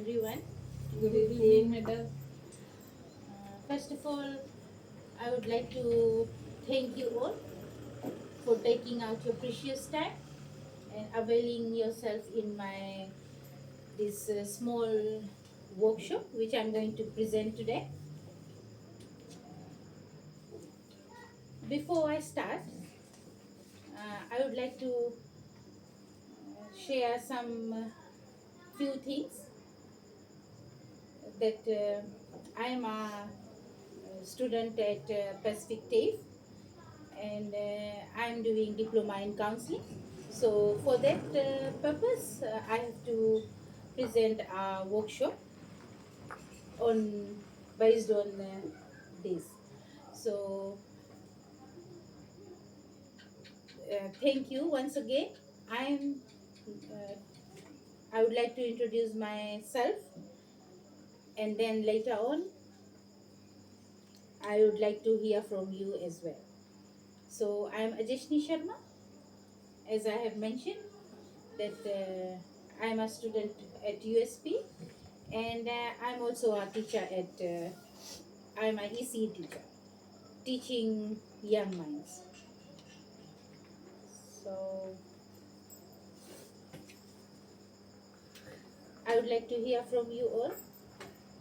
everyone. Good evening, madam. First of all, I would like to thank you all for taking out your precious time and availing yourself in my this small workshop which I'm going to present today. Before I start, I would like to share some few things that I am a student at Pacific TAFE and I'm doing diploma in counseling. So for that purpose, I have to present a workshop on based on this. So thank you once again. I'm. Uh, I would like to introduce myself, and then later on, I would like to hear from you as well. So I'm Ajeshni Sharma, as I have mentioned that I'm a student at USP and I'm also a teacher at I'm a ECE teacher teaching young minds. So I would like to hear from you all.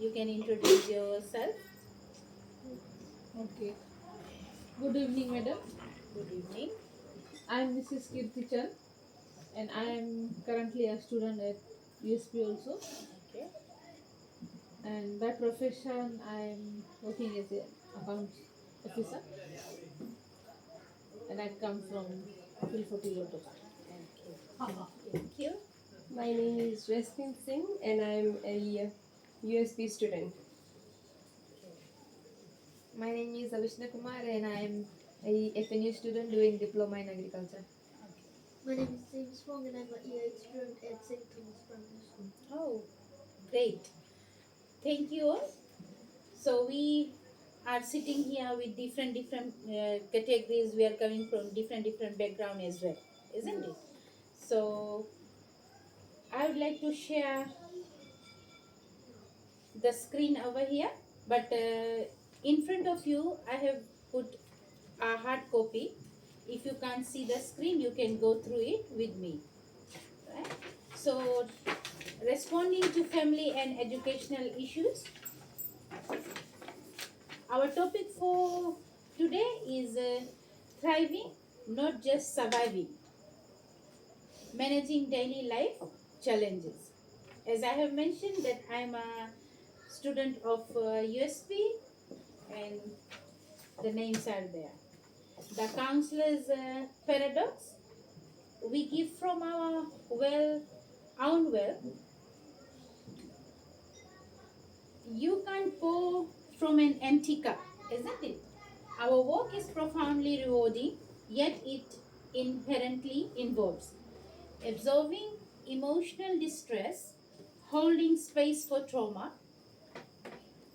You can introduce yourself. Okay. Good evening, madam. Good evening. I am Mrs. Kirti Chand and I am currently a student at USP also. Okay. And by profession, I am working as a accounts officer and I come from Philfoti Lotoka. Okay. Thank you. My name is Jasmine Singh and I'm a USP student. My name is Avishna Kumar and I am a FNU student doing diploma in agriculture. My name is James Wong and I'm an EI student at St. Thomas Primary School. Oh, great. Thank you all. So we are sitting here with different categories. We are coming from different background as well, isn't it? So I would like to share the screen over here, but in front of you I have put a hard copy. If you can't see the screen, you can go through it with me, right? So responding to family and educational issues, our topic for today is thriving, not just surviving, managing daily life challenges. As I have mentioned that I am a student of USP and the names are there. The counselor's paradox, we give from our own well. You can't pour from an empty cup, isn't it? Our work is profoundly rewarding, yet it inherently involves absorbing emotional distress, holding space for trauma,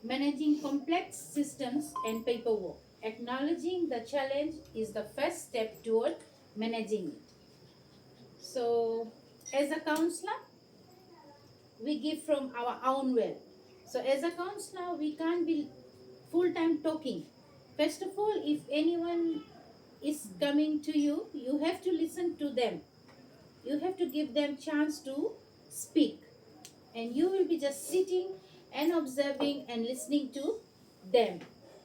managing complex systems and paperwork. Acknowledging the challenge is the first step toward managing it. So, as a counselor, we give from our own well. So, as a counselor, we can't be full time talking. First of all, if anyone is coming to you, you have to listen to them. You have to give them chance to speak, and you will be just sitting and observing and listening to them.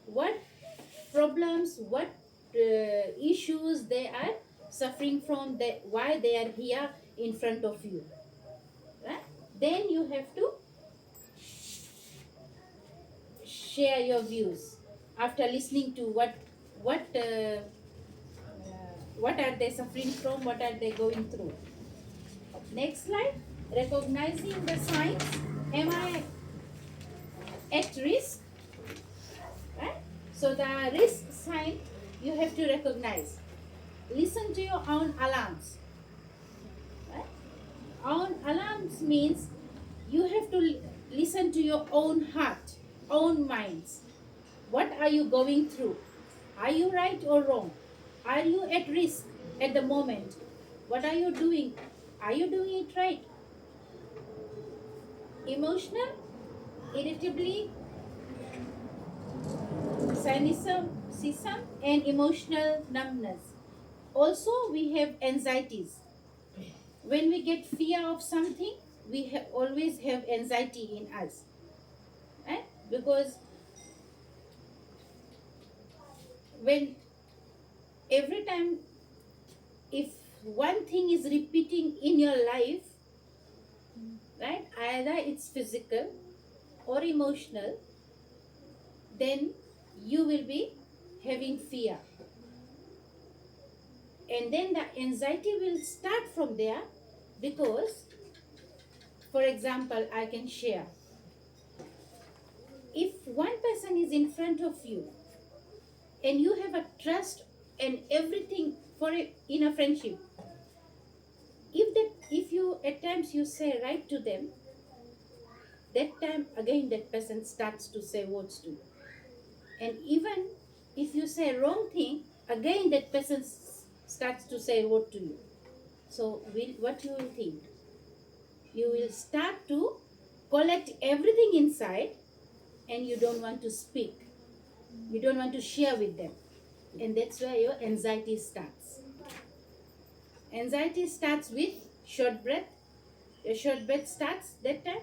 What problems, what issues they are suffering from, why they are here in front of you, right? Then you have to share your views after listening to what are they suffering from, what are they going through. Next slide. Recognizing the signs. Am I at risk? Right? So the risk sign you have to recognize. Listen to your own alarms. Right? Own alarms means you have to listen to your own heart, own minds. What are you going through? Are you right or wrong? Are you at risk at the moment? What are you doing? Are you doing it right? emotional, irritability, cynicism, and emotional numbness. Also, we have anxieties. When we get fear of something, we always have anxiety in us, right? Because when every time if one thing is repeating in your life, right, either it's physical or emotional, then you will be having fear, and then the anxiety will start from there. Because, for example, I can share, if one person is in front of you and you have a trust and everything in a friendship, if you at times you say right to them, that time again that person starts to say words to you. And even if you say wrong thing, again that person starts to say word to you. So what you will think? You will start to collect everything inside, and you don't want to speak. You don't want to share with them. And that's where your anxiety starts. Anxiety starts with short breath. Your short breath starts that time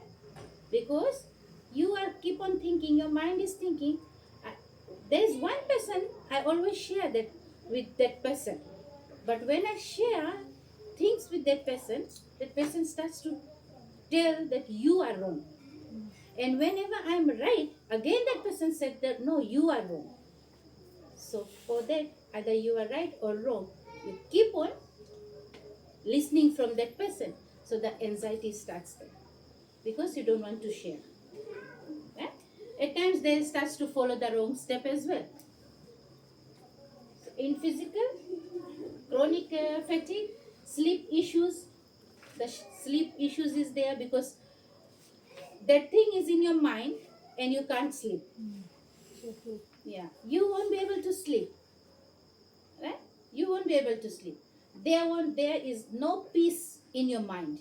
because you are keep on thinking, your mind is thinking, there's one person I always share that with that person. But when I share things with that person starts to tell that you are wrong. And whenever I'm right, again that person said that no, you are wrong. So for that, either you are right or wrong, you keep on listening from that person. So the anxiety starts there because you don't want to share. Right? At times they starts to follow the wrong step as well. In physical, chronic fatigue, sleep issues. The sleep issues is there because that thing is in your mind and you can't sleep. So true. Yeah, you won't be able to sleep, right? You won't be able to sleep. There is no peace in your mind.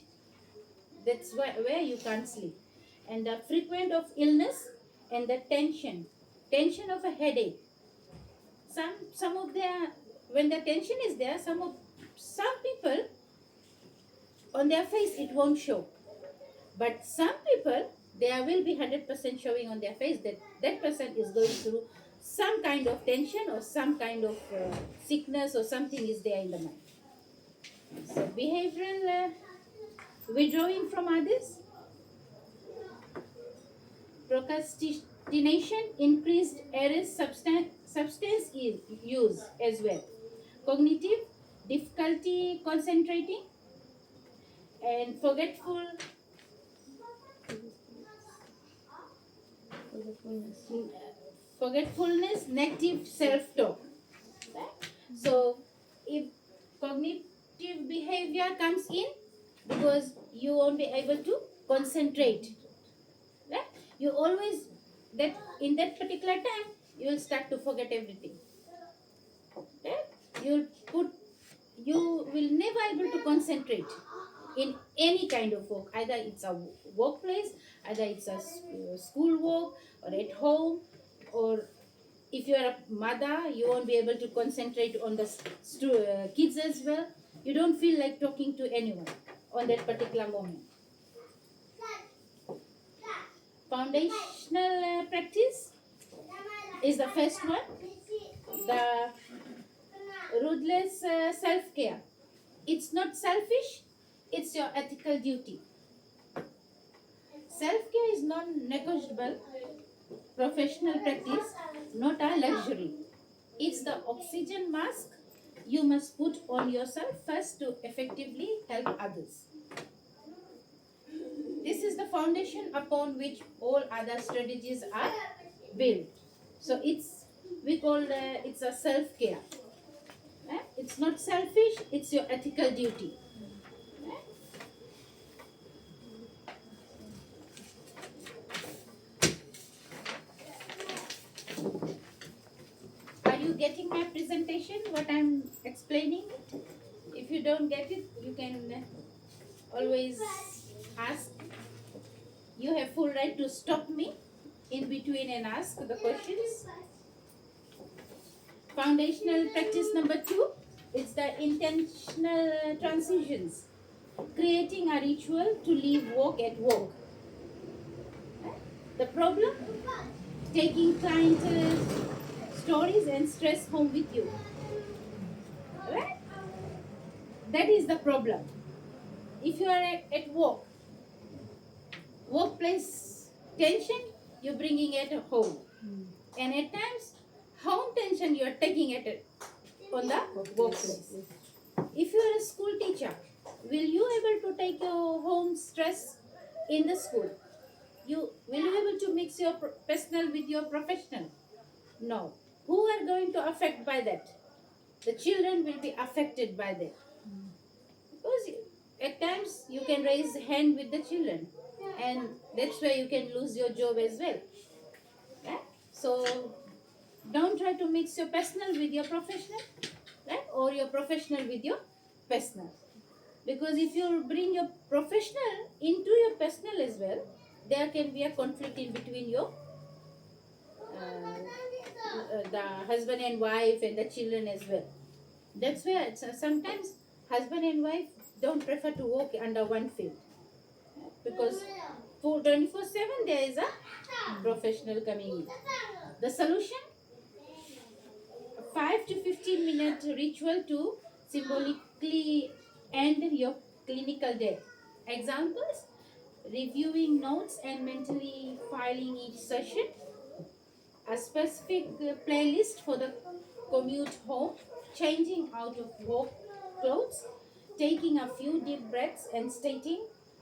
That's where you can't sleep. And the frequent of illness and the tension of a headache. Some of their when the tension is there, some people on their face it won't show, but some people there will be 100% showing on their face that that person is going through some kind of tension or some kind of sickness or something is there in the mind. So behavioral withdrawing from others, procrastination, increased errors, substance use as well, cognitive difficulty concentrating, and forgetfulness, negative self-talk. Right? So if cognitive behavior comes in, because you won't be able to concentrate, right? You always that in that particular time you will start to forget everything, right? You will never able to concentrate in any kind of work, either it's a workplace, either it's a school work or at home, or if you are a mother you won't be able to concentrate on the kids as well. You don't feel like talking to anyone on that particular moment. Foundational practice is the first one, the ruthless self-care. It's not selfish, it's your ethical duty. Self-care is non-negotiable professional practice, not a luxury. It's the oxygen mask you must put on yourself first to effectively help others. This is the foundation upon which all other strategies are built. So we call it's a self-care. It's not selfish, it's your ethical duty. Are you getting my presentation, what I'm explaining? If you don't get it, you can always ask. You have full right to stop me in between and ask the questions. Foundational practice number 2 is the intentional transitions. Creating a ritual to leave work at work. The problem? Taking client stories and stress home with you. Right? That is the problem. If you are at work, workplace tension, you're bringing it at home. And at times, home tension you're taking it on the workplace. If you are a school teacher, will you able to take your home stress in the school? You will you able to mix your personal with your professional? No. Who are going to affect by that? The children will be affected by that. Because at times you can raise hand with the children, and that's where you can lose your job as well. Right? So don't try to mix your personal with your professional, right? Or your professional with your personal. Because if you bring your professional into your personal as well, there can be a conflict in between your the husband and wife and the children as well. That's where sometimes husband and wife don't prefer to work under one field, because for 24/7 there is a professional coming in. The solution: 5 to 15 minute ritual to symbolically end your clinical day. Examples: reviewing notes and mentally filing each session, a specific playlist for the commute home, changing out of work clothes, taking a few deep breaths and stating,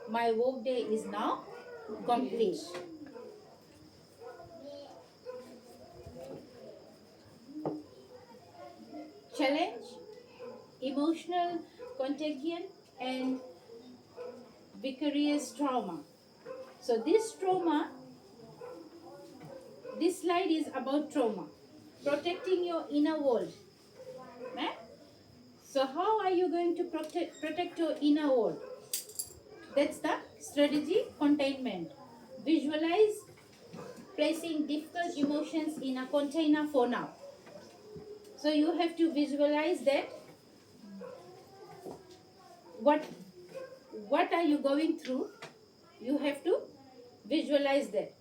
"My work day is now complete." Challenge: emotional contagion and vicarious trauma. So this slide is about trauma, protecting your inner world. Right? So how are you going to protect your inner world? That's the strategy: containment. Visualize placing difficult emotions in a container for now. So you have to visualize that what are you going through. You have to visualize that,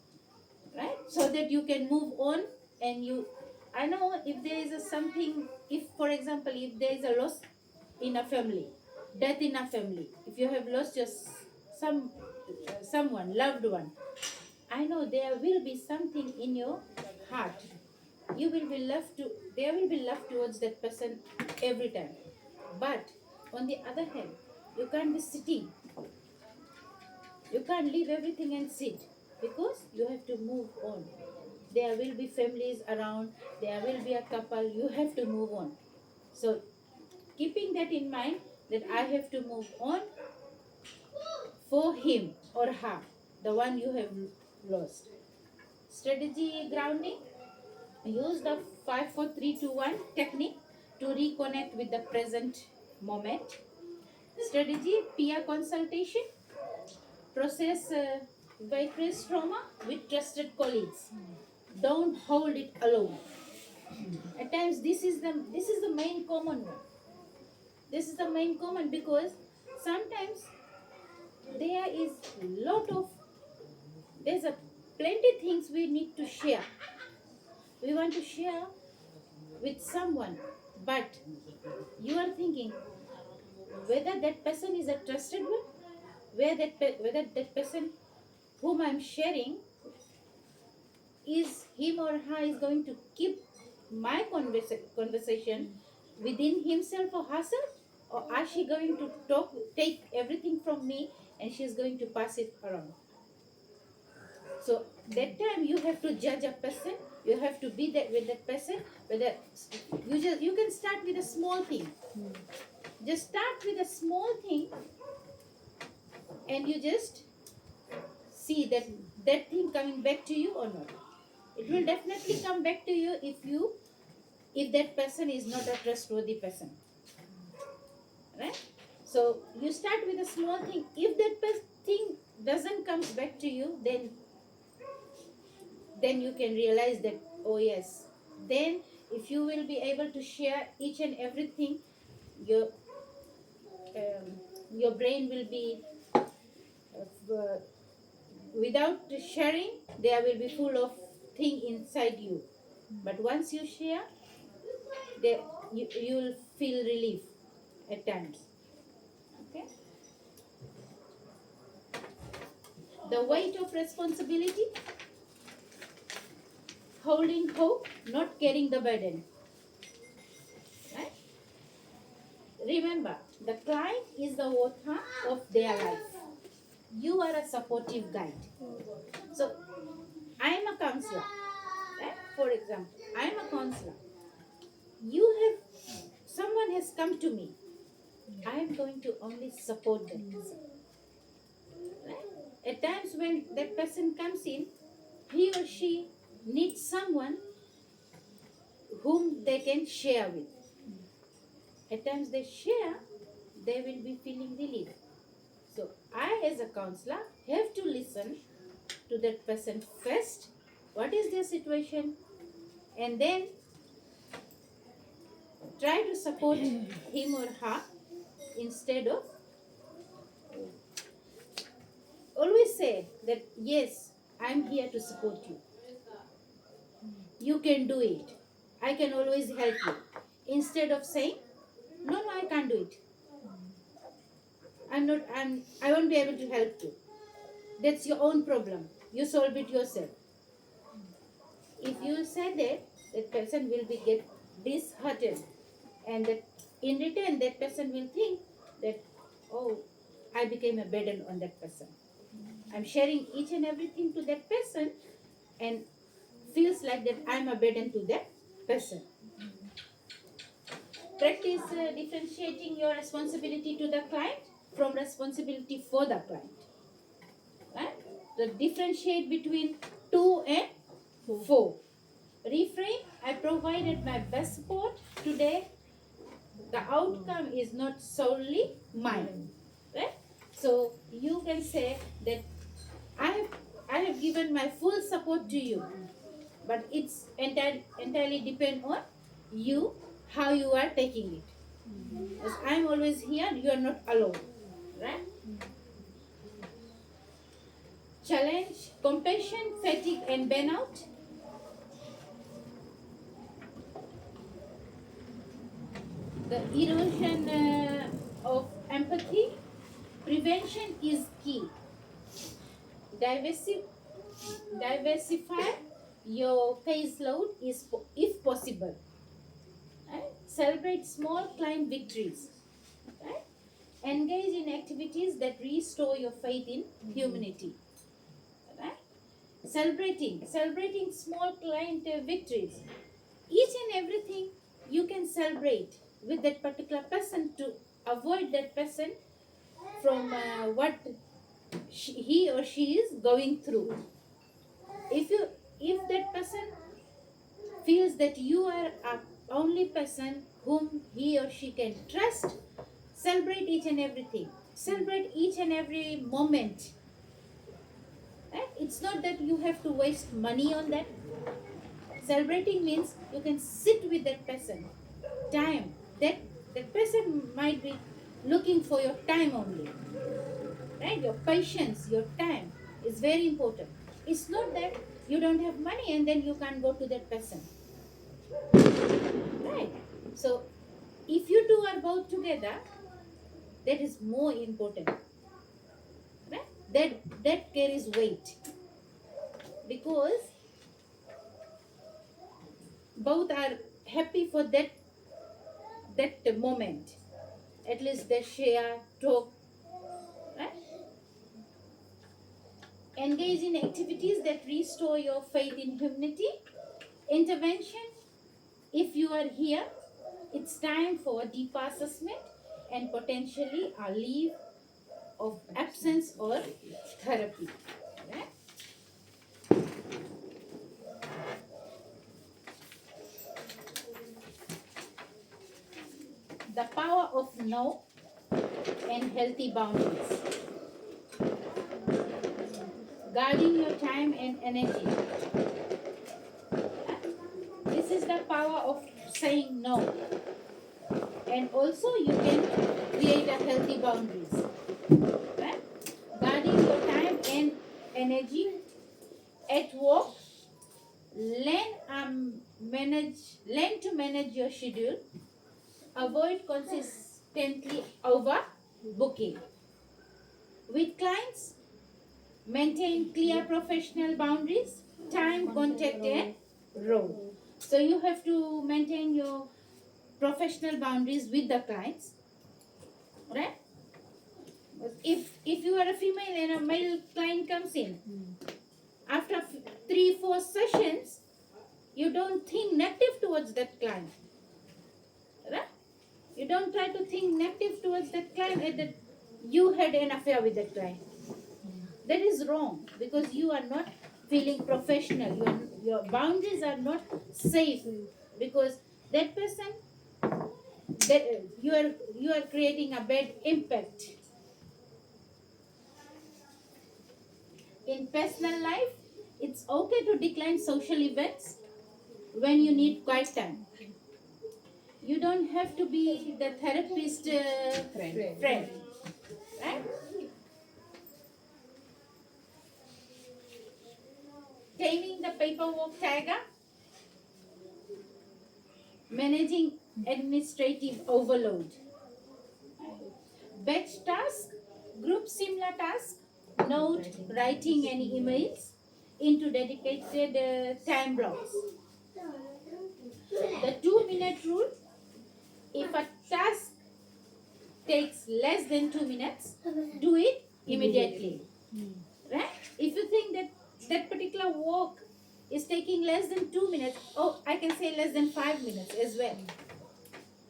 right? So that you can move on. And I know if there is something, if for example if there is a loss in a family, death in a family, if you have lost your someone loved one, I know there will be something in your heart. You will be love to There will be love towards that person every time. But on the other hand, you can't be sitting. You can't leave everything and sit, because you have to move on. There will be families around, there will be a couple, you have to move on. So keeping that in mind, that I have to move on for him or her, the one you have lost. Strategy grounding: use the 5 4 3 2 1 technique to reconnect with the present moment. Strategy: peer consultation. Process vicarious trauma with trusted colleagues. Don't hold it alone. At times this is the main common one. This is the main common, because sometimes there is lot of there's a plenty things we need to share. We want to share with someone, but you are thinking whether that person is a trusted one, whether that person whom I'm sharing, is him or her is going to keep my conversation within himself or herself, or are she going to take everything from me and she's going to pass it around. So that time you have to judge a person. You have to be that with that person. Whether you can start with a small thing. Just start with a small thing, and you just see that thing coming back to you or not. It will definitely come back to you if that person is not a trustworthy person, right? So you start with a small thing. If that thing doesn't come back to you, then you can realize that, oh yes. Then if you will be able to share each and everything, your your brain will be without sharing, there will be full of thing inside you. But once you share, there you will feel relief at times. Okay. The weight of responsibility, holding hope, not carrying the burden. Right? Remember, the client is the author of their life. You are a supportive guide. So, I am a counselor. Right? For example, I am a counselor. Someone has come to me. I am going to only support that person. Right? At times when that person comes in, he or she needs someone whom they can share with. At times they share, they will be feeling relief. So I, as a counselor, have to listen to that person first. What is their situation? And then try to support him or her instead of always say that, yes, I'm here to support you. You can do it. I can always help you. Instead of saying, no, I can't do it. I won't be able to help you. That's your own problem. You solve it yourself. If you say that person will be get disheartened, and that in return that person will think that, oh, I became a burden on that person. I'm sharing each and everything to that person, and feels like that I'm a burden to that person. Practice differentiating your responsibility to the client from responsibility for the client. Right? So differentiate between 2 and 4. Reframe, I provided my best support today. The outcome is not solely mine. Right? So you can say that I have given my full support to you, but it's entirely depend on you, how you are taking it. Because I'm always here, you are not alone. Right? Challenge, compassion, fatigue, and burnout. The erosion of empathy. Prevention is key. Diversify your caseload if possible. Right? Celebrate small client victories. Right? Engage in activities that restore your faith in humanity. Right? Celebrating small client victories. Each and everything you can celebrate with that particular person to avoid that person from what he or she is going through. If that person feels that you are a only person whom he or she can trust, celebrate each and everything. Celebrate each and every moment. Right? It's not that you have to waste money on that. Celebrating means you can sit with that person. Time. That person might be looking for your time only. Right? Your patience, your time is very important. It's not that you don't have money and then you can't go to that person. Right? So if you two are both together, that is more important. Right? That carries weight. Because both are happy for that moment. At least they share, talk. Right? Engage in activities that restore your faith in humanity. Intervention. If you are here, it's time for a deeper assessment and potentially a leave of absence or therapy. Right? The power of no. and healthy boundaries. Guarding your time and energy. This is the power of saying no. And also you can create a healthy boundaries. Right? Guarding your time and energy at work. Learn to manage your schedule. Avoid consistently overbooking. With clients, maintain clear professional boundaries, time, contact, and role. So you have to maintain your professional boundaries with the clients, right? If you are a female and a male client comes in, after 3-4 sessions, you don't think negative towards that client, right? You don't try to think negative towards that client and that you had an affair with that client. That is wrong because you are not feeling professional. Your boundaries are not safe because that person, that you are creating a bad impact. In personal life, it's okay to decline social events when you need quiet time. You don't have to be the therapist friend, right? Taming the paperwork tiger, managing administrative overload. Batch task, group similar task, note writing any emails into dedicated time blocks. The 2-minute rule, if a task takes less than 2 minutes, do it immediately. Right? If you think that that particular work is taking less than 2 minutes, oh, I can say less than 5 minutes as well.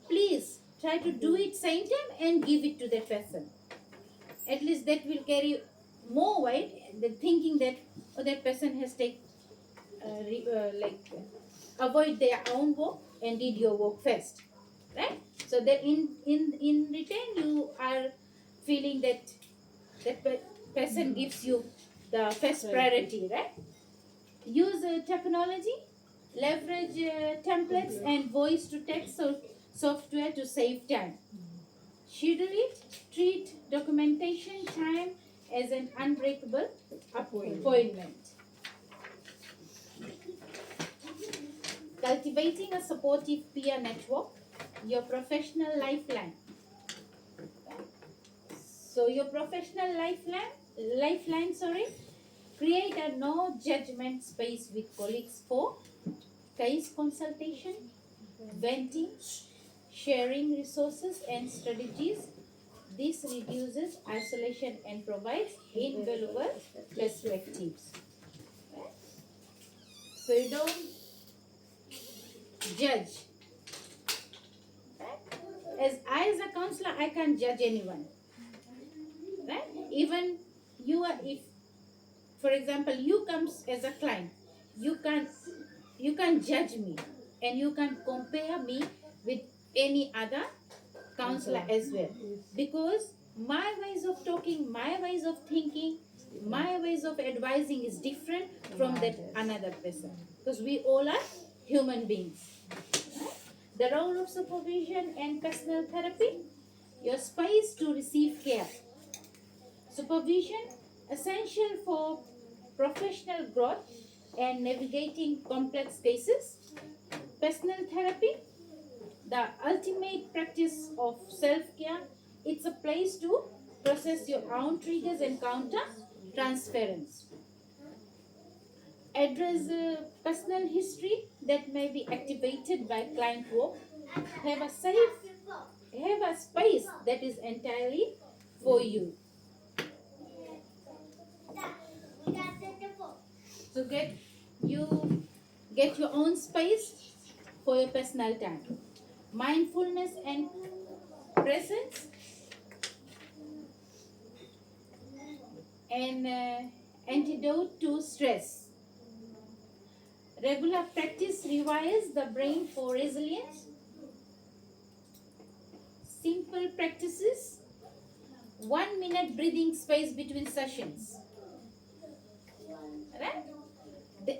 Please try to do it same time and give it to the person. At least that will carry more weight than thinking that that person has avoid their own work and did your work first, right? So that in return you are feeling that person gives you the first priority, right? Use technology, leverage templates and voice to text software to save time. Schedule it, treat documentation time as an unbreakable appointment. Cultivating a supportive peer network, your professional lifeline. So your professional lifeline, create a no judgment space with colleagues for case consultation, venting, sharing resources and strategies. This reduces isolation and provides invaluable perspectives. Right? So you don't judge. Right? As a counselor, I can't judge anyone. Right? Even you are, if for example you comes as a client, you can't judge me and you can't compare me with any other counselor as well, because my ways of talking, my ways of thinking, my ways of advising is different from that another person, because we all are human beings. Right? The role of supervision and personal therapy, your space to receive care. Supervision essential for professional growth and navigating complex cases. Personal therapy, the ultimate practice of self-care. It's a place to process your own triggers and counter transference. Address personal history that may be activated by client work. Have a space that is entirely for you. So get your own space for your personal time. Mindfulness and presence, and antidote to stress. Regular practice rewires the brain for resilience. Simple practices 1 minute breathing space between sessions. Right? The-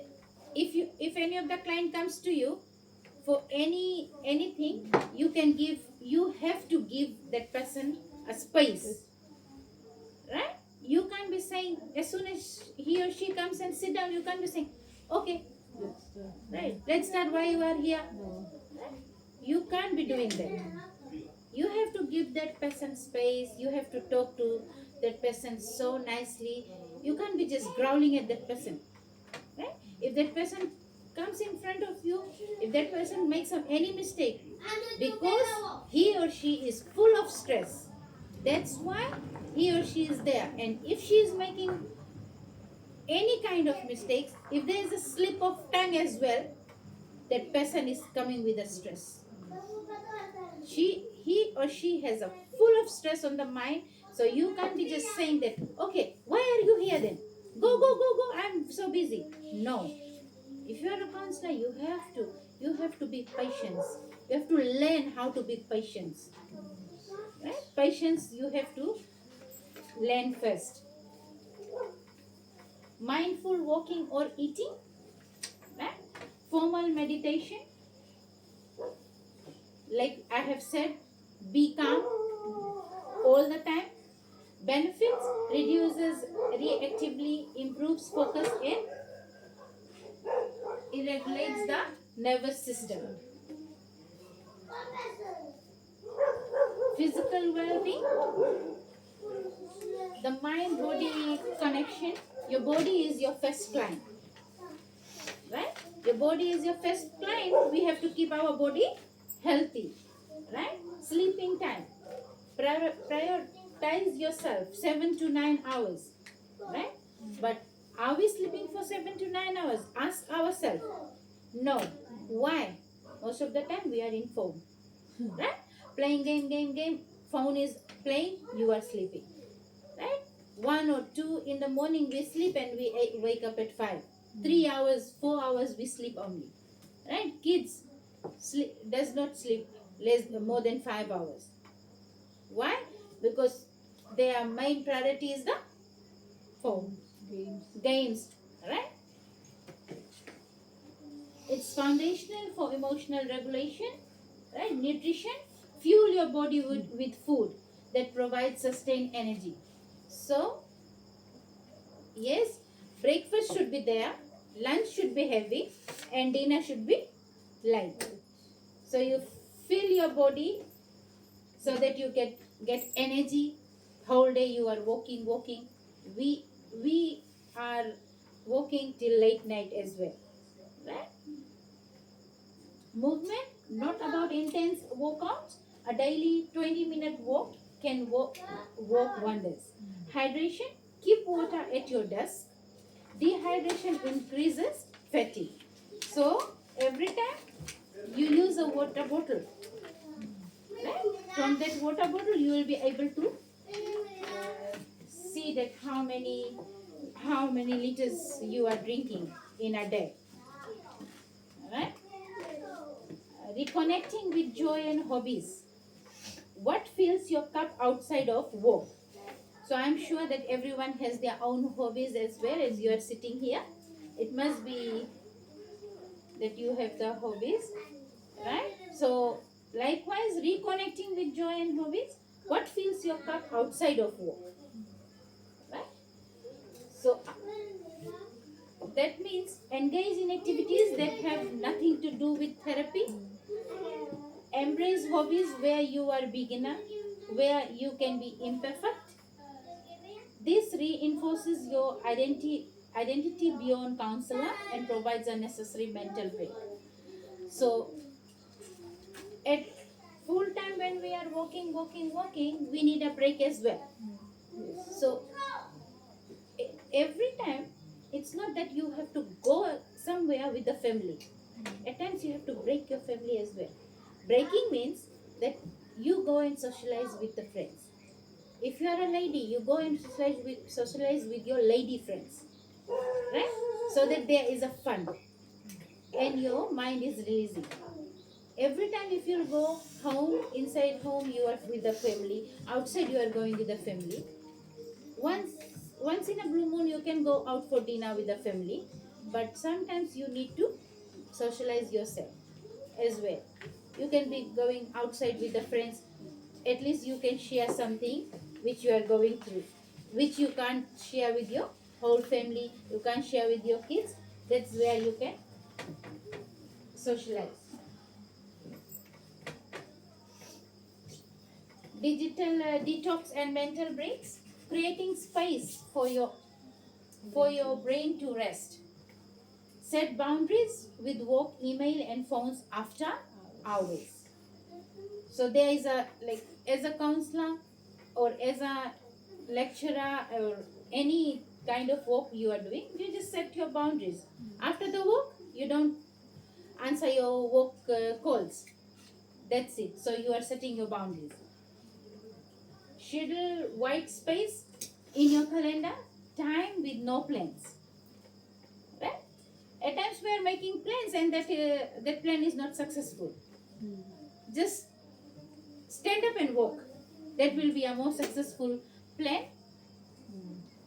if any of the client comes to you for anything, you have to give that person a space. Right? You can't be saying, as soon as he or she comes and sit down, you can't be saying, okay, right, let's start why you are here. You can't be doing that. You have to give that person space. You have to talk to that person so nicely. You can't be just growling at that person. Right? If that person comes in front of you, if that person makes any mistake, because he or she is full of stress, that's why he or she is there. And if she is making any kind of mistakes, if there is a slip of tongue as well, that person is coming with a stress. He or she has a full of stress on the mind. So you can't be just saying that, okay, why are you here then? Go, I'm so busy. No. If you are a counselor, you have to be patient. You have to learn how to be patient. Right? Patience you have to learn first. Mindful walking or eating. Right? Formal meditation. Like I have said, be calm all the time. Benefits: reduces reactively, improves focus, and it regulates the nervous system. Physical well-being, the mind-body connection. Your body is your first client, right? Your body is your first client. We have to keep our body healthy, right? Sleeping time. Prioritize yourself 7 to 9 hours, right? But are we sleeping for 7 to 9 hours? Ask ourselves. No. Why? Most of the time we are in phone, right? Playing game. Phone is playing, you are sleeping, right? 1 or 2 in the morning we sleep and we wake up at 5. 3 hours, 4 hours we sleep only, right? Kids does not sleep more than 5 hours. Why? Because their main priority is the phone, games, right? It's foundational for emotional regulation, right? Nutrition, fuel your body with food that provides sustained energy. So, yes, breakfast should be there, lunch should be heavy, and dinner should be light. So you fill your body so that you get energy. Whole day you are walking. We are walking till late night as well, right? Movement, not about intense workouts. A daily 20-minute walk can work wonders. Hydration, keep water at your desk. Dehydration increases fatigue. So every time you use a water bottle, right? From that water bottle you will be able to see that how many liters you are drinking in a day. Right? Reconnecting with joy and hobbies. What fills your cup outside of work? So I'm sure that everyone has their own hobbies as well as you are sitting here. It must be that you have the hobbies, right? So likewise, reconnecting with joy and hobbies. What fills your cup outside of work? Right? So that means engage in activities that have nothing to do with therapy. Embrace hobbies where you are beginner, where you can be imperfect. This reinforces your identity beyond counselor and provides a necessary mental break. So at full time when we are working, we need a break as well. So every time it's not that you have to go somewhere with the family. At times you have to break your family as well. Breaking means that you go and socialize with the friends. If you are a lady, you go and socialize with your lady friends, right? So that there is a fun and your mind is releasing. every time if you go home, inside home you are with the family, outside you are going with the family. Once in a blue moon you can go out for dinner with the family, but sometimes you need to socialize yourself as well. You can be going outside with the friends, at least you can share something which you are going through, which you can't share with your whole family, you can't share with your kids. That's where you can socialize. Digital detox and mental breaks, creating space for your brain to rest. Set boundaries with work, email, and phones after hours. So there is a, like, as a counselor or as a lecturer or any kind of work you are doing, you just set your boundaries. After the work, you don't answer your work calls. That's it. So you are setting your boundaries. Schedule white space in your calendar, time with no plans. Right? At times we are making plans and that plan is not successful. Just stand up and walk. That will be a more successful plan.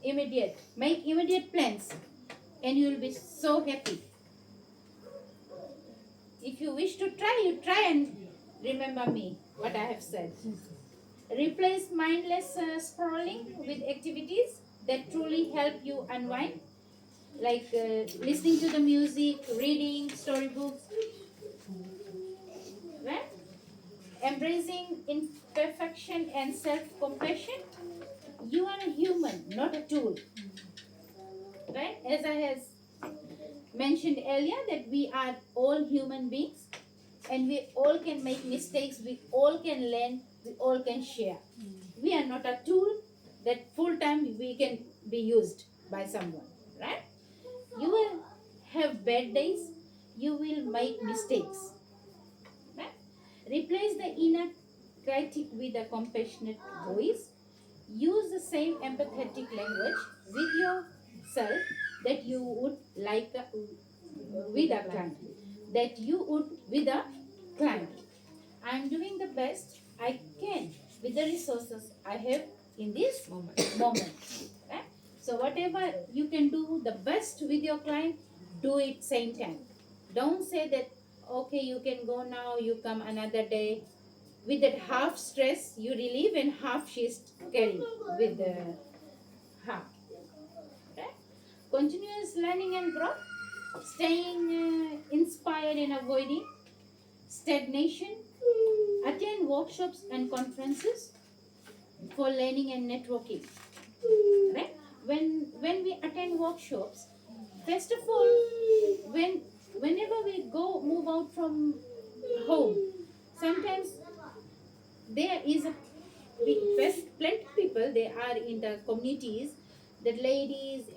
Immediate. Make immediate plans and you will be so happy. If you wish to try, you try and remember me, what I have said. Replace mindless scrolling with activities that truly help you unwind, like listening to the music, reading storybooks, right? Embracing imperfection and self-compassion. You are a human, not a tool, right? As I have mentioned earlier, that we are all human beings and we all can make mistakes, we all can learn, we all can share. We are not a tool that full time we can be used by someone, right? You will have bad days, you will make mistakes, right? Replace the inner critic with a compassionate voice. Use the same empathetic language with yourself that you would like with a client, that you would with a client. I am doing the best I can with the resources I have in this moment. Right? So whatever you can do the best with your client, do it same time. Don't say that okay you can go now, you come another day. With that half stress you relieve and half she's carrying with the half. Right? Continuous learning and growth, staying inspired and avoiding stagnation. Attend workshops and conferences for learning and networking. Right? When we attend workshops, first of all, whenever we go move out from home, sometimes there is a plenty people they are in the communities that ladies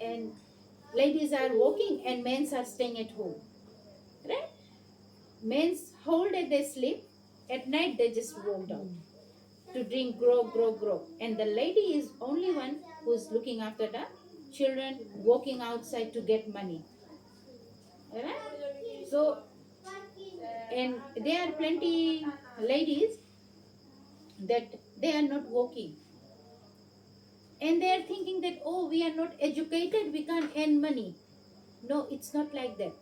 are working and men are staying at home. Right? Men's whole day they sleep, at night they just walk down to drink, grow. And the lady is only one who's looking after the children, walking outside to get money. Right? So, and there are plenty ladies that they are not working. And they are thinking that, oh, we are not educated, we can't earn money. No, it's not like that.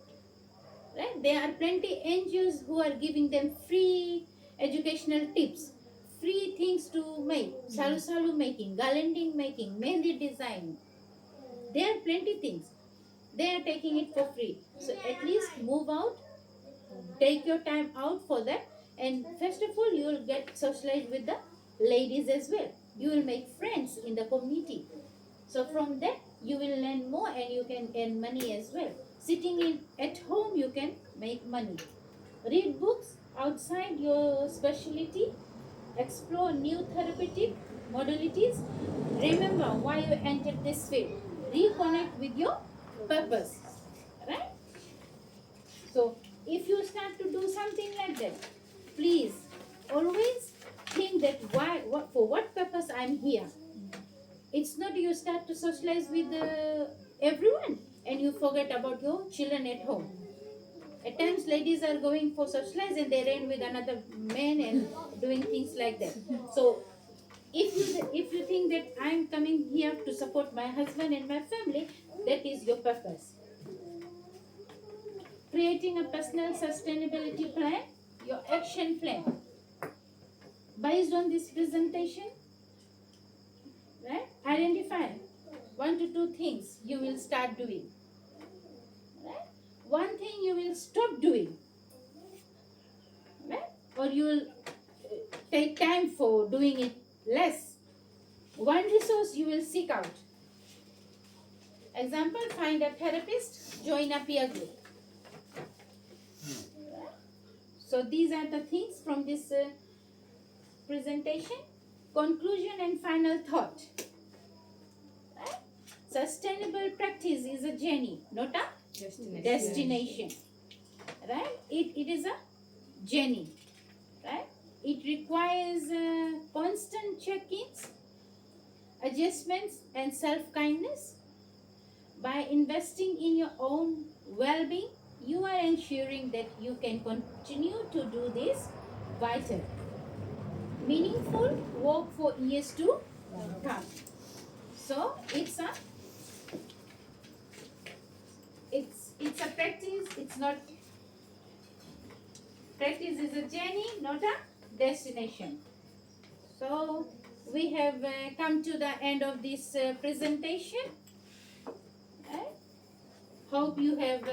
Right? There are plenty NGOs who are giving them free educational tips, free things to make, salu making, garlanding making, mehndi design. There are plenty things. They are taking it for free. So at least move out, take your time out for that, and first of all, you will get socialized with the ladies as well. You will make friends in the community. So from that, you will learn more and you can earn money as well. Sitting in at home, you can make money. Read books outside your specialty. Explore new therapeutic modalities. Remember why you entered this field. Reconnect with your purpose. Right? So if you start to do something like that, please always think that for what purpose I'm here. It's not you start to socialize with everyone and you forget about your children at home. At times, ladies are going for socialize and they run with another man and doing things like that. So, if you think that I'm coming here to support my husband and my family, that is your purpose. Creating a personal sustainability plan, your action plan. Based on this presentation, right? Identify 1 to 2 things you will start doing. Right? One thing you will stop doing. Right? Or you will take time for doing it less. One resource you will seek out. Example, find a therapist, join a peer group. So these are the things from this presentation. Conclusion and final thought. Right? Sustainable practice is a journey, not a destination. Right? It is a journey. Right? It requires constant check-ins, adjustments, and self-kindness. By investing in your own well-being, you are ensuring that you can continue to do this vital, meaningful work for years to come. So it's a practice. It's not practice is a journey, not a destination. So we have come to the end of this presentation. Right? Hope you have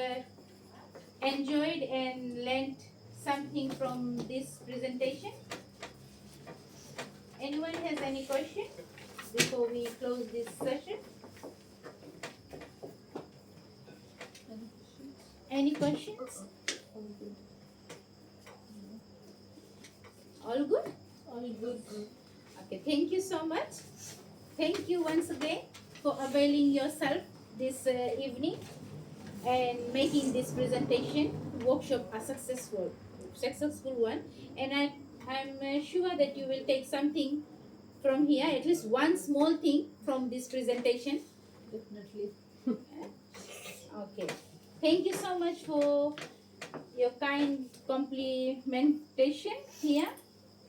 enjoyed and learned something from this presentation. Anyone has any question before we close this session? Any questions? All good? All good. Okay, thank you so much. Thank you once again for availing yourself this evening and making this presentation workshop a successful one. And I'm sure that you will take something from here, at least one small thing from this presentation. Definitely. Okay. Thank you so much for your kind complimentation here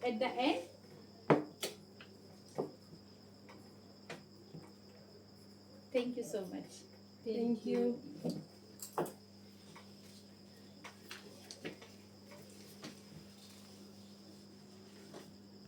at the end. Thank you so much. Thank you.